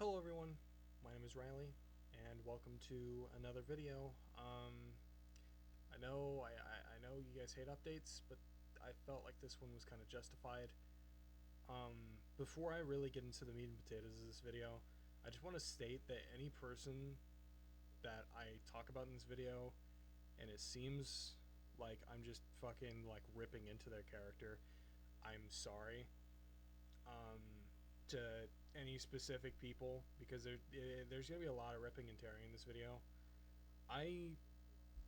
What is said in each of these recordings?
Hello everyone, my name is Riley, and welcome to another video. I know you guys hate updates, but I felt like this one was kind of justified. Before I really get into the meat and potatoes of this video, I just want to state that any person that I talk about in this video, and it seems like I'm just fucking like ripping into their character, I'm sorry. To any specific people, because there's gonna be a lot of ripping and tearing in this video. I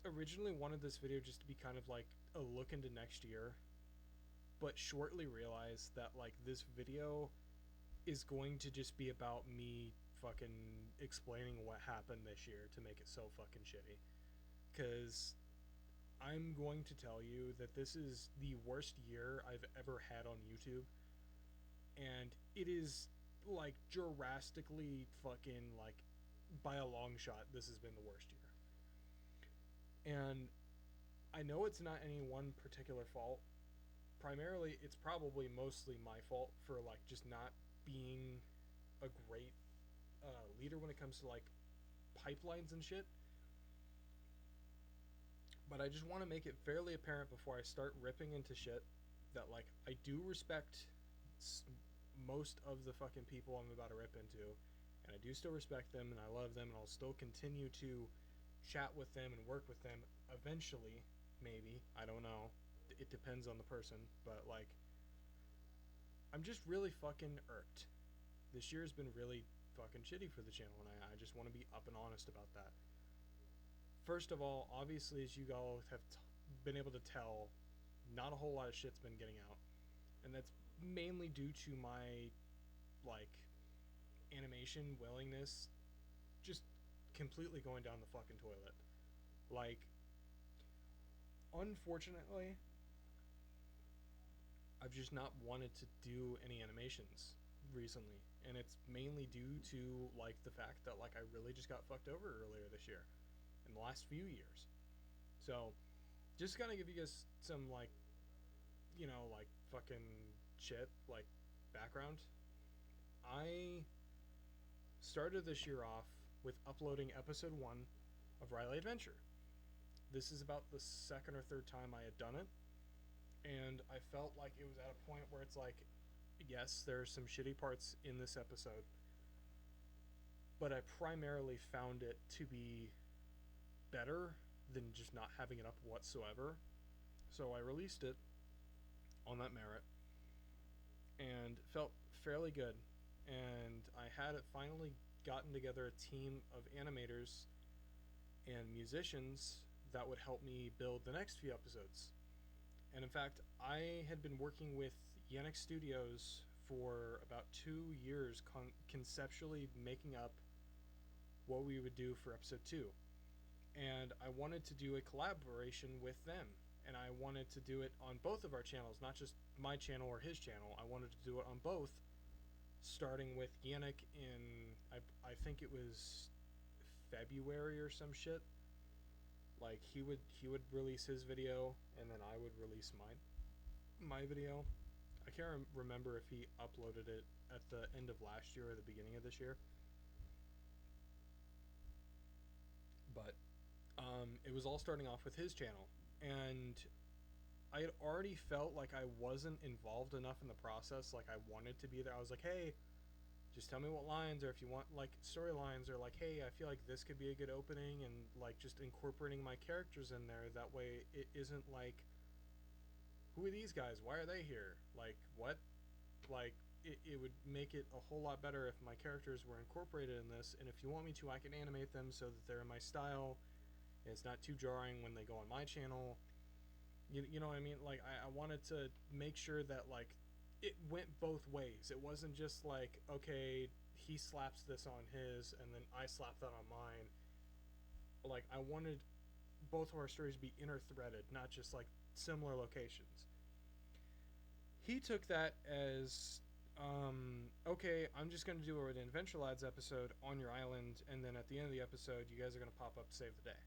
originally wanted this video just to be kind of like a look into next year, but shortly realized that like this video is going to just be about me fucking explaining what happened this year to make it so fucking shitty. Because I'm going to tell you that this is the worst year I've ever had on YouTube, and it is like drastically fucking like by a long shot this has been the worst year. And I know it's not any one particular fault. Primarily it's probably mostly my fault for like just not being a great leader when it comes to like pipelines and shit. But I just want to make it fairly apparent before I start ripping into shit that like I do respect most of the fucking people I'm about to rip into, and I do still respect them and I love them, and I'll still continue to chat with them and work with them eventually. Maybe, I don't know, it depends on the person, but like I'm just really fucking irked. This year has been really fucking shitty for the channel, and I just want to be up and honest about that. First of all, obviously, as you all have been able to tell, not a whole lot of shit's been getting out, and that's mainly due to my like animation willingness just completely going down the fucking toilet. Like, unfortunately, I've just not wanted to do any animations recently, and it's mainly due to like the fact that like I really just got fucked over earlier this year, in the last few years. So just kind of give you guys some like, like fucking shit, like background. I started this year off with uploading episode 1 of Riley Adventure. This is about the second or third time I had done it, and I felt like it was at a point where it's like, yes, there are some shitty parts in this episode, but I primarily found it to be better than just not having it up whatsoever. So I released it on that merit and felt fairly good. And I had finally gotten together a team of animators and musicians that would help me build the next few episodes. And in fact, I had been working with Yannick Studios for about 2 years, conceptually making up what we would do for episode 2. And I wanted to do a collaboration with them, and I wanted to do it on both of our channels, not just my channel or his channel. I wanted to do it on both, starting with Yannick in I think it was February or some shit. Like he would release his video, and then I would release my video. I can't remember if he uploaded it at the end of last year or the beginning of this year, but it was all starting off with his channel, and I had already felt like I wasn't involved enough in the process. Like I wanted to be there. I was like, hey, just tell me what lines, or if you want like storylines, or like, hey, I feel like this could be a good opening, and like just incorporating my characters in there. That way it isn't like, who are these guys? Why are they here? Like, what? Like, it would make it a whole lot better if my characters were incorporated in this, and if you want me to, I can animate them so that they're in my style, and it's not too jarring when they go on my channel. You know what I mean? Like, I wanted to make sure that, like, it went both ways. It wasn't just like, okay, he slaps this on his, and then I slap that on mine. Like, I wanted both of our stories to be inter-threaded, not just, like, similar locations. He took that as, okay, I'm just going to do an Adventure Lads episode on your island, and then at the end of the episode, you guys are going to pop up to save the day.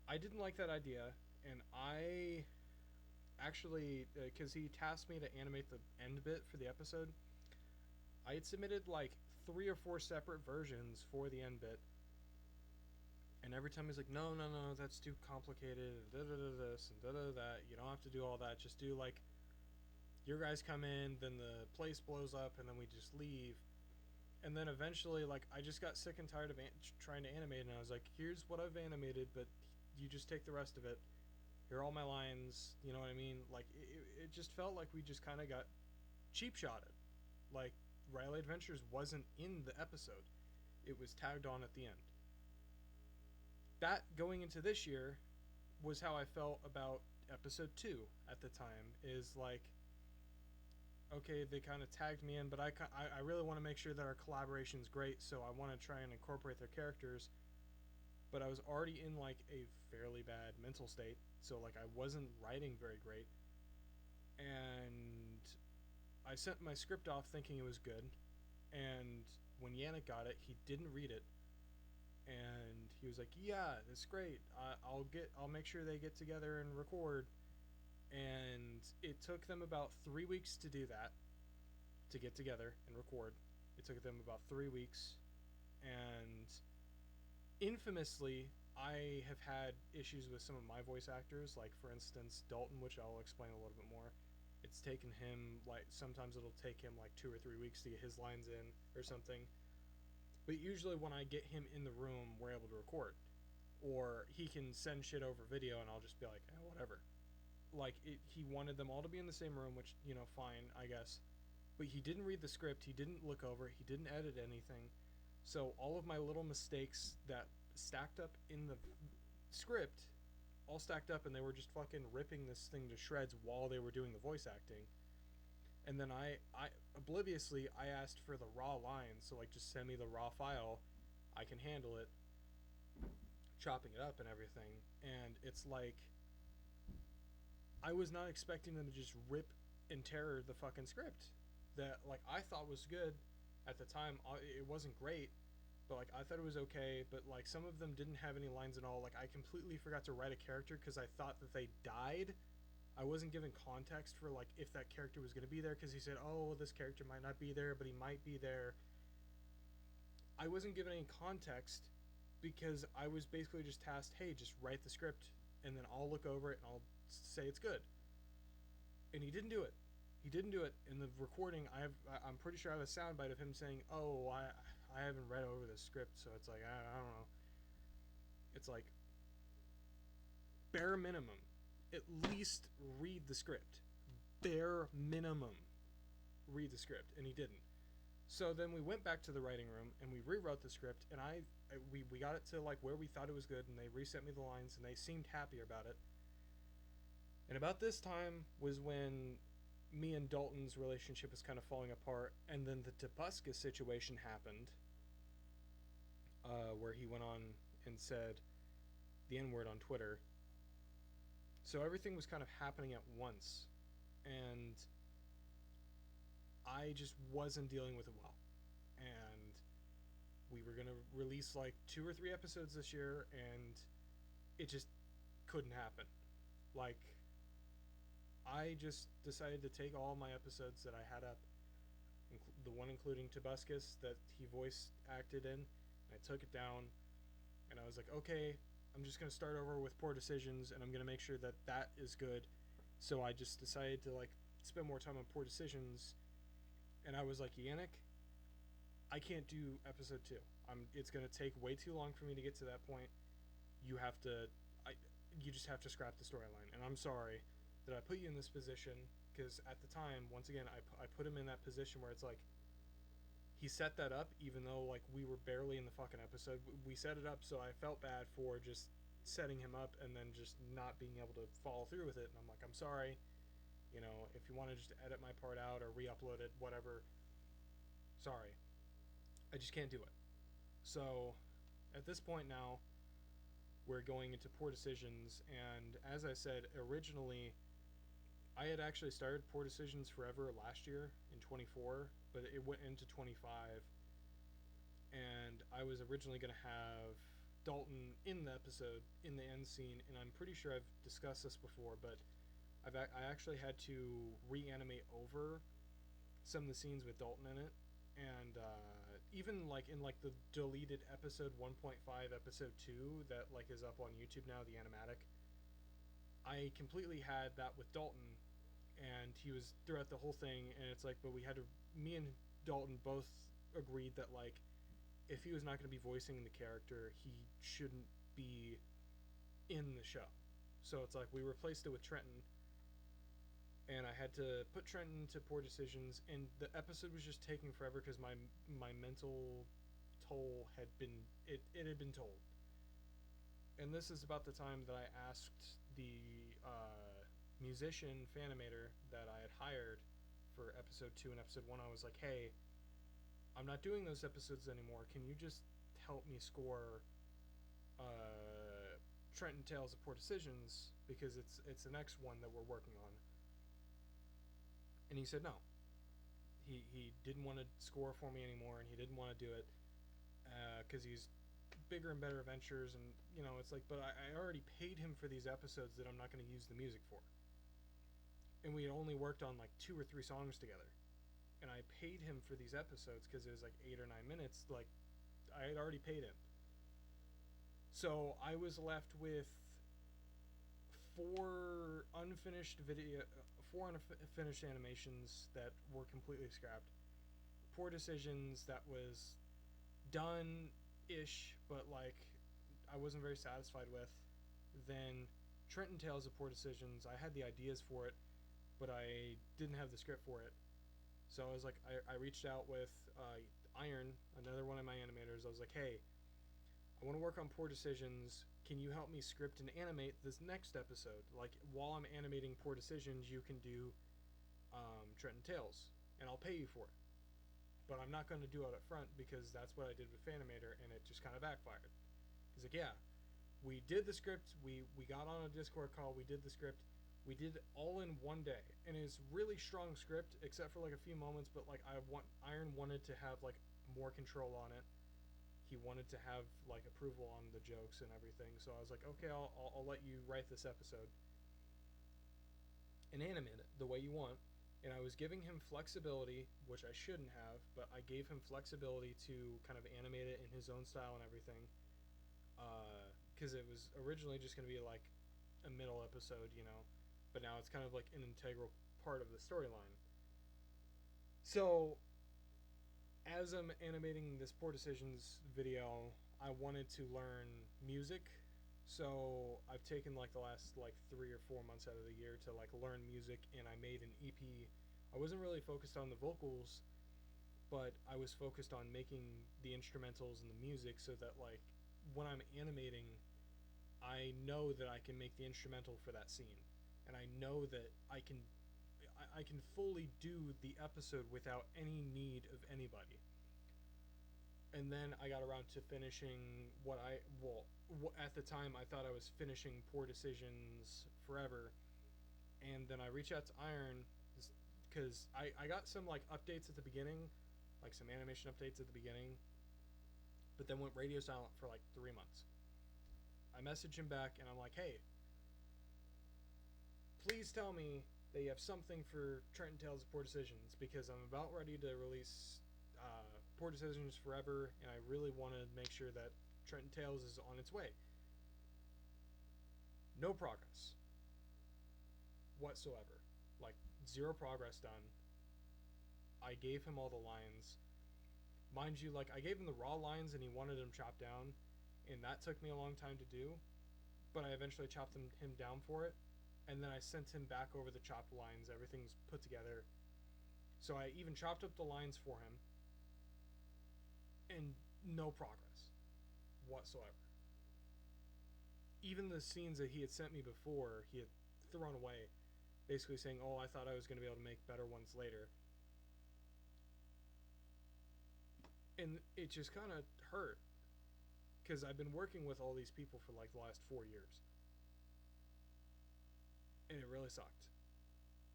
I didn't like that idea, and I actually, because he tasked me to animate the end bit for the episode, I had submitted like 3 or 4 separate versions for the end bit. And every time he's like, no, that's too complicated, and this, and that. You don't have to do all that. Just do, like, your guys come in, then the place blows up, and then we just leave. And then eventually, like, I just got sick and tired of trying to animate, and I was like, here's what I've animated, but you just take the rest of it. Here are all my lines, you know what I mean? Like, it just felt like we just kind of got cheap-shotted. Like, Riley Adventures wasn't in the episode. It was tagged on at the end. That, going into this year, was how I felt about episode 2 at the time, is like, okay, they kind of tagged me in, but I really want to make sure that our collaboration is great, so I want to try and incorporate their characters. But I was already in, like, a fairly bad mental state, so, like, I wasn't writing very great. And I sent my script off thinking it was good, and when Yannick got it, he didn't read it, and he was like, yeah, that's great, I'll make sure they get together and record. And it took them about 3 weeks to do that, to get together and record. It took them about 3 weeks, and infamously, I have had issues with some of my voice actors, like, for instance, Dalton, which I'll explain a little bit more. It's taken him, like, sometimes it'll take him, like, 2 or 3 weeks to get his lines in or something. But usually when I get him in the room, we're able to record. Or he can send shit over video, and I'll just be like, whatever. Like, he wanted them all to be in the same room, which, you know, fine, I guess. But he didn't read the script, he didn't look over it, he didn't edit anything. So all of my little mistakes that stacked up in the script all stacked up, and they were just fucking ripping this thing to shreds while they were doing the voice acting. And then I obliviously, I asked for the raw lines, so, like, just send me the raw file, I can handle it, chopping it up and everything. And it's like, I was not expecting them to just rip and tear the fucking script that, like, I thought was good at the time. It wasn't great, but, like, I thought it was okay. But, like, some of them didn't have any lines at all. Like, I completely forgot to write a character because I thought that they died. I wasn't given context for, like, if that character was going to be there, because he said, oh, this character might not be there, but he might be there. I wasn't given any context because I was basically just tasked, hey, just write the script, and then I'll look over it and I'll say it's good. And he didn't do it. He didn't do it. In the recording, I'm pretty sure I have a soundbite of him saying, oh, I haven't read over the script, so it's like, I don't know. It's like, bare minimum, at least read the script. Bare minimum, read the script. And he didn't. So then we went back to the writing room, and we rewrote the script, and we got it to, like, where we thought it was good, and they reset me the lines, and they seemed happy about it. And about this time was when me and Dalton's relationship was kind of falling apart, and then the Tobuscus situation happened, where he went on and said the N-word on Twitter. So everything was kind of happening at once, and I just wasn't dealing with it well. And we were going to release, like, 2 or 3 episodes this year, and it just couldn't happen. Like, I just decided to take all my episodes that I had up, the one including Tobuscus that he voice acted in, and I took it down, and I was like, okay, I'm just going to start over with Poor Decisions, and I'm going to make sure that that is good. So I just decided to, like, spend more time on Poor Decisions, and I was like, Yannick, I can't do episode 2. It's going to take way too long for me to get to that point. You just have to scrap the storyline, and I'm sorry that I put you in this position, because at the time, once again, I put him in that position where it's like, he set that up, even though, like, we were barely in the fucking episode. We set it up, so I felt bad for just setting him up and then just not being able to follow through with it. And I'm like, I'm sorry, you know, if you want to just edit my part out or re-upload it, whatever, sorry, I just can't do it. So at this point now, we're going into Poor Decisions, and as I said, originally I had actually started Poor Decisions Forever last year in 24, but it went into 25, and I was originally going to have Dalton in the episode, in the end scene, and I'm pretty sure I've discussed this before, but I actually had to reanimate over some of the scenes with Dalton in it, and even like in like the deleted episode 1.5 episode 2 that like is up on YouTube now, the animatic, I completely had that with Dalton, and he was throughout the whole thing, and it's like, but we had to, me and Dalton both agreed that like if he was not going to be voicing the character, he shouldn't be in the show. So it's like we replaced it with Trenton, and I had to put Trenton to Poor Decisions, and the episode was just taking forever because my mental toll had been, it had been told. And this is about the time that I asked the musician Fanimator that I had hired for episode 2 and episode 1. I was like, hey, I'm not doing those episodes anymore. Can you just help me score Trenton Tales of Poor Decisions, because it's the next one that we're working on. And he said no. He didn't want to score for me anymore, and he didn't want to do it because he's bigger and better ventures, and you know, it's like, but I already paid him for these episodes that I'm not going to use the music for. And we had only worked on like 2 or 3 songs together, and I paid him for these episodes because it was like 8 or 9 minutes. Like, I had already paid him. So I was left with 4 unfinished animations that were completely scrapped. Poor Decisions that was done-ish, but like I wasn't very satisfied with. Then Trenton Tales of Poor Decisions, I had the ideas for it, but I didn't have the script for it. So I was like, I reached out with Iron, another one of my animators. I was like, hey, I want to work on Poor Decisions. Can you help me script and animate this next episode? Like, while I'm animating Poor Decisions, you can do Trenton Tales, and I'll pay you for it. But I'm not going to do it up front because that's what I did with Fanimator, and it just kind of backfired. He's like, yeah, we did the script. We got on a Discord call. We did the script. We did it all in one day, and it's really strong script, except for like a few moments. But like, Iron wanted to have like more control on it. He wanted to have like approval on the jokes and everything. So I was like, okay, I'll let you write this episode and animate it the way you want. And I was giving him flexibility, which I shouldn't have, but I gave him flexibility to kind of animate it in his own style and everything. Because it was originally just going to be like a middle episode, you know, but now it's kind of like an integral part of the storyline. So as I'm animating this Poor Decisions video, I wanted to learn music. So I've taken like the last like 3 or 4 months out of the year to like learn music, and I made an EP. I wasn't really focused on the vocals, but I was focused on making the instrumentals and the music so that like when I'm animating, I know that I can make the instrumental for that scene, and I know that I can fully do the episode without any need of anybody. And then I got around to finishing at the time I thought I was finishing Poor Decisions forever, and then I reached out to Iron because I got some like updates at the beginning, like some animation updates at the beginning, but then went radio silent for like 3 months. I messaged him back and I'm like, hey, please tell me that you have something for Trenton Tales of Poor Decisions, because I'm about ready to release Poor Decisions forever, and I really want to make sure that Trenton Tales is on its way. No progress whatsoever. Like, 0 progress done. I gave him all the lines. Mind you, like, I gave him the raw lines and he wanted them chopped down, and that took me a long time to do, but I eventually chopped him down for it, and then I sent him back over the chopped lines. Everything's put together. So I even chopped up the lines for him, and no progress whatsoever. Even the scenes that he had sent me before, he had thrown away, basically saying, oh, I thought I was going to be able to make better ones later. And it just kind of hurt, because I've been working with all these people for like the last 4 years, and it really sucked.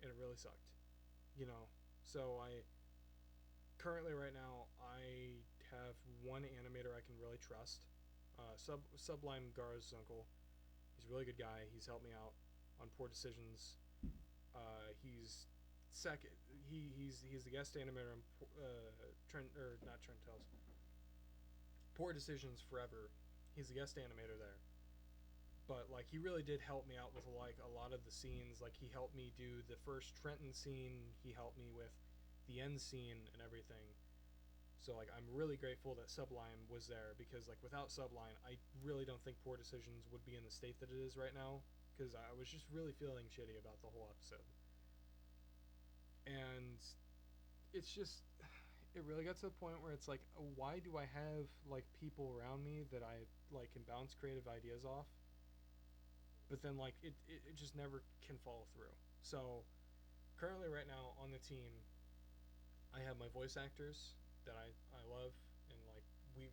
You know. So currently right now I have one animator I can really trust, Sublime Garzunkel. He's a really good guy. He's helped me out on Poor Decisions. He's second. He's the guest animator on Trent or not Trent Tales. Poor Decisions Forever. He's the guest animator there. But like he really did help me out with like a lot of the scenes. Like he helped me do the first Trenton scene. He helped me with the end scene and everything. So like I'm really grateful that Sublime was there because like without Sublime, I really don't think Poor Decisions would be in the state that it is right now because I was just really feeling shitty about the whole episode. And it's just it really got to the point where it's like why do I have like people around me that I like can bounce creative ideas off, but then like it just never can follow through. So currently right now on the team I have my voice actors that I love and like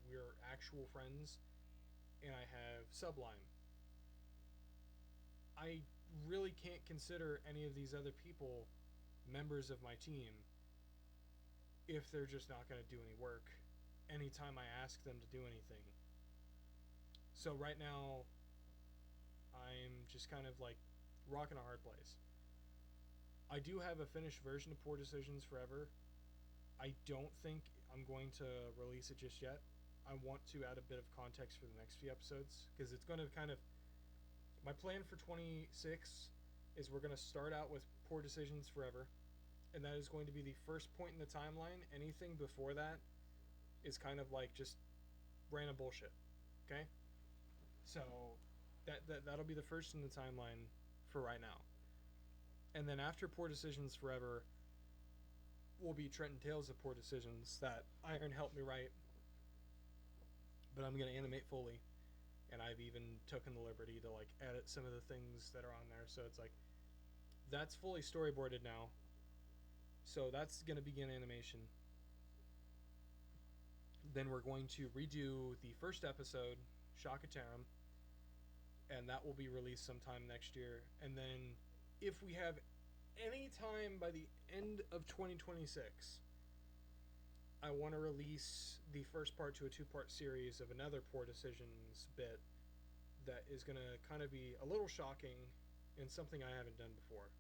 we're actual friends, and I have Sublime. I really can't consider any of these other people members of my team if they're just not going to do any work anytime I ask them to do anything. So right now I'm just kind of like rocking a hard place. I do have a finished version of Poor Decisions Forever. I don't think I'm going to release it just yet. I want to add a bit of context for the next few episodes because it's going to kind of. My plan for 26 is we're going to start out with Poor Decisions Forever, and that is going to be the first point in the timeline. Anything before that is kind of like just random bullshit. Okay? So that'll be the first in the timeline for right now. And then after Poor Decisions Forever will be Trenton Tales of Poor Decisions that Iron helped me write, but I'm going to animate fully, and I've even taken the liberty to like edit some of the things that are on there, so it's like that's fully storyboarded now, so that's going to begin animation. Then we're going to redo the first episode, Shakatarum, and that will be released sometime next year. And then if we have any time by the end of 2026, I want to release the first part to a 2-part series of another Poor Decisions bit that is going to kind of be a little shocking and something I haven't done before.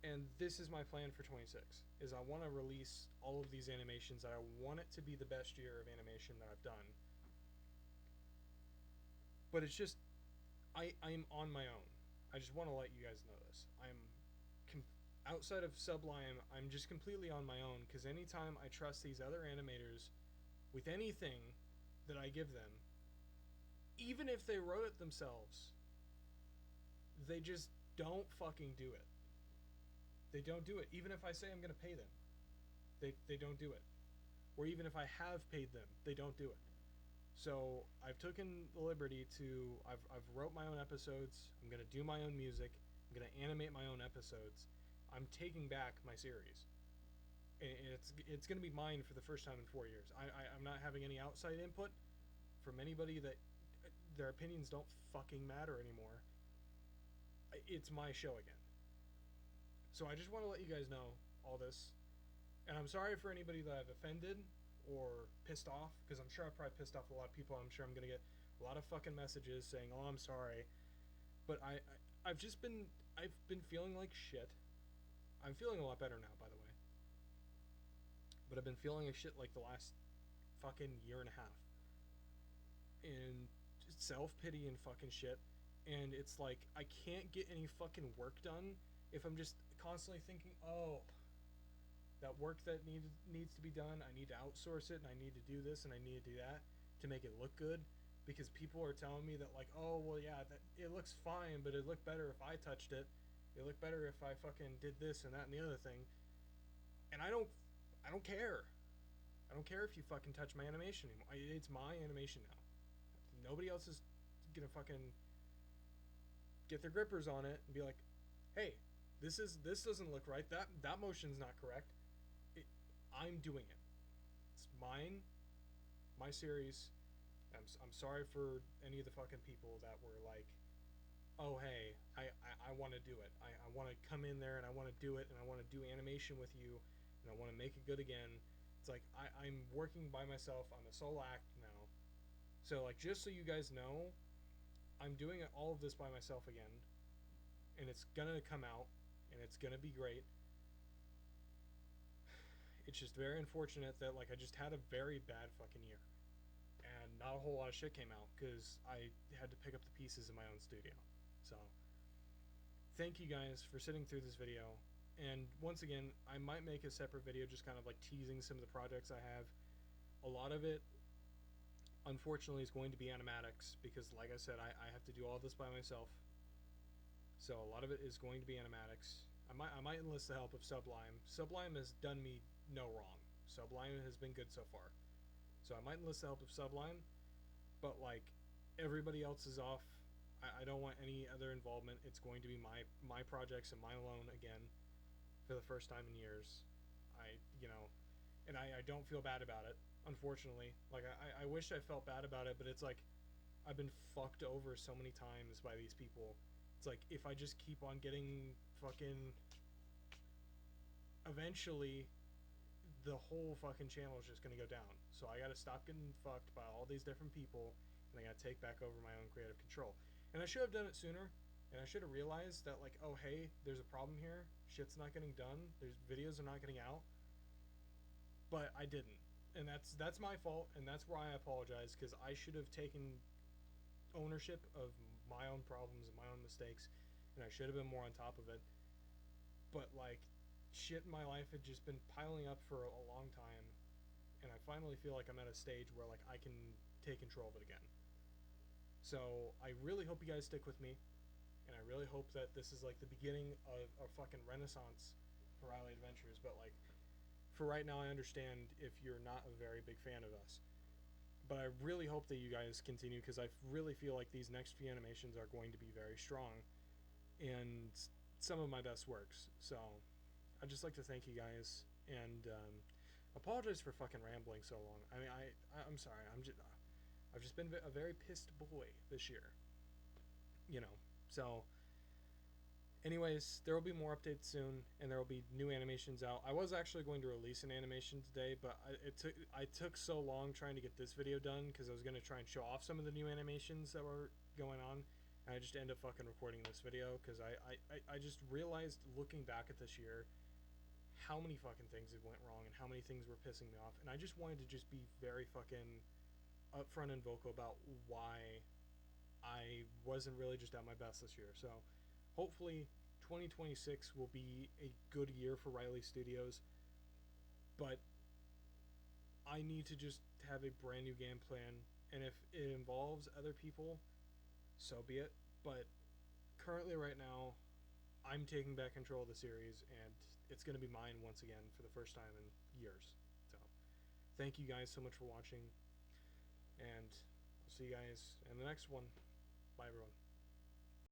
And this is my plan for 26, is I want to release all of these animations. I want it to be the best year of animation that I've done. But it's just, I'm on my own. I just want to let you guys know this. Outside of Sublime, I'm just completely on my own because anytime I trust these other animators with anything that I give them, even if they wrote it themselves, they just don't fucking do it. They don't do it. Even if I say I'm going to pay them, they don't do it. Or even if I have paid them, they don't do it. So I've taken the liberty to, I've wrote my own episodes. I'm going to do my own music. I'm going to animate my own episodes. I'm taking back my series. And it's going to be mine for the first time in 4 years. I'm not having any outside input from anybody that their opinions don't fucking matter anymore. It's my show again. So I just want to let you guys know all this. And I'm sorry for anybody that I've offended or pissed off, because I'm sure I probably pissed off a lot of people. I'm sure I'm going to get a lot of fucking messages saying, oh, I'm sorry. But I've been feeling like shit. I'm feeling a lot better now, by the way. But I've been feeling like shit like the last fucking year and a half. And just self-pity and fucking shit. And it's like, I can't get any fucking work done if I'm just constantly thinking, oh, that work that needs to be done, I need to outsource it, and I need to do this, and I need to do that to make it look good. Because people are telling me that, like, oh, well, yeah, that it looks fine, but it'd look better if I touched it. It'd look better if I fucking did this and that and the other thing. And I don't care. I don't care if you fucking touch my animation anymore. It's my animation now. Nobody else is gonna fucking get their grippers on it and be like, hey, this doesn't look right. That motion's not correct. I'm doing it. It's mine, my series. I'm sorry for any of the fucking people that were like, oh, hey, I want to do it. I want to come in there and I want to do it, and I want to do animation with you, and I want to make it good again. It's like, I'm working by myself. I'm a solo act now. So, like, just so you guys know, I'm doing all of this by myself again, and it's gonna come out. and it's gonna be great. It's just very unfortunate that like I just had a very bad fucking year, and not a whole lot of shit came out because I had to pick up the pieces in my own studio. So thank you guys for sitting through this video. And once again, I might make a separate video just kind of like teasing some of the projects I have. A lot of it, unfortunately, is going to be animatics because, like I said, I have to do all this by myself. So a lot of it is going to be animatics. I might enlist the help of Sublime. Sublime has done me no wrong. Sublime has been good so far. So I might enlist the help of Sublime, but like everybody else is off. I don't want any other involvement. It's going to be my projects and my alone again for the first time in years. And I don't feel bad about it, unfortunately. Like I wish I felt bad about it, but it's like I've been fucked over so many times by these people. It's like if I just keep on getting fucking, eventually the whole fucking channel is just gonna go down. So I gotta stop getting fucked by all these different people, and I gotta take back over my own creative control. And I should have done it sooner, and I should have realized that like, oh hey, there's a problem here. Shit's not getting done. There's videos are not getting out. But I didn't, and that's my fault, and that's why I apologize, because I should have taken ownership of my own problems and my own mistakes, and I should have been more on top of it. But like, shit in my life had just been piling up for a long time, and I finally feel like I'm at a stage where like I can take control of it again. So I really hope you guys stick with me, and I really hope that this is like the beginning of a fucking renaissance for Riley Adventures. But like, for right now, I understand if you're not a very big fan of us. But I really hope that you guys continue, because I really feel like these next few animations are going to be very strong and some of my best works. So I'd just like to thank you guys, and apologize for fucking rambling so long. I mean, I'm sorry. I've just been a very pissed boy this year, you know. So anyways, there will be more updates soon, and there will be new animations out. I was actually going to release an animation today, but I took so long trying to get this video done because I was going to try and show off some of the new animations that were going on, and I just ended up fucking recording this video because I just realized, looking back at this year, how many fucking things had went wrong and how many things were pissing me off, and I just wanted to just be very fucking upfront and vocal about why I wasn't really just at my best this year. So hopefully 2026 will be a good year for Riley Studios, but I need to just have a brand new game plan, and if it involves other people, so be it. But currently right now, I'm taking back control of the series, and it's going to be mine once again for the first time in years. So thank you guys so much for watching, and I'll see you guys in the next one. Bye everyone.